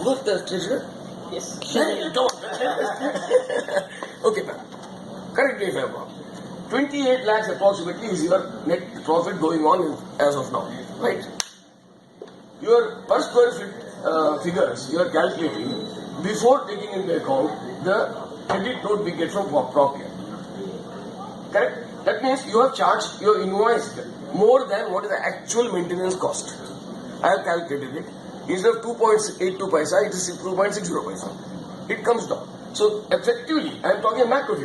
work the treasurer? Yes. Okay, ma'am. Correct me if I'm wrong. 28 lakhs approximately is your net profit going on as of now, right? Your per square feet figures you are calculating before taking into account the credit note we get from property. Correct? That means you have charged, you have invoiced more than what is the actual maintenance cost. I have calculated it. Instead of 2.82 paisa, it is 2.60 paisa. It comes down. So effectively, I am talking macro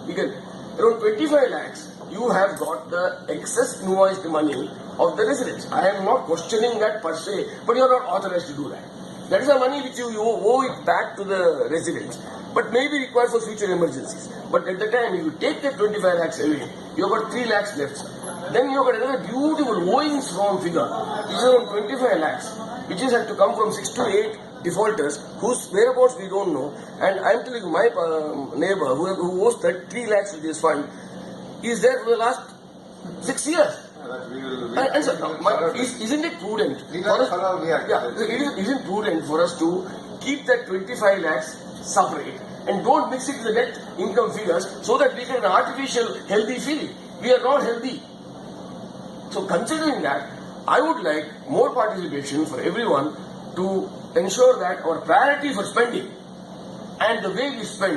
figures. Around 25 lakhs, you have got the excess invoiced money of the residents. I am not questioning that per se, but you are not authorized to do that. That is the money which you owe it back to the residents, but may be required for future emergencies. But at the time, if you take the 25 lakhs away, you have got 3 lakhs left. Then you have got another beautiful owings from figure, which is around 25 lakhs, which is had to come from 6 to 8 defaulters whose whereabouts we don't know. And I am telling you, my neighbor who owes 3 lakhs to this fund is there for the last 6 years. And so, isn't it prudent for us? Isn't prudent for us to keep that 25 lakhs separate and don't mix it with the net income figures so that we get an artificial healthy feeling? We are not healthy. So considering that, I would like more participation for everyone to ensure that our priority for spending and the way we spend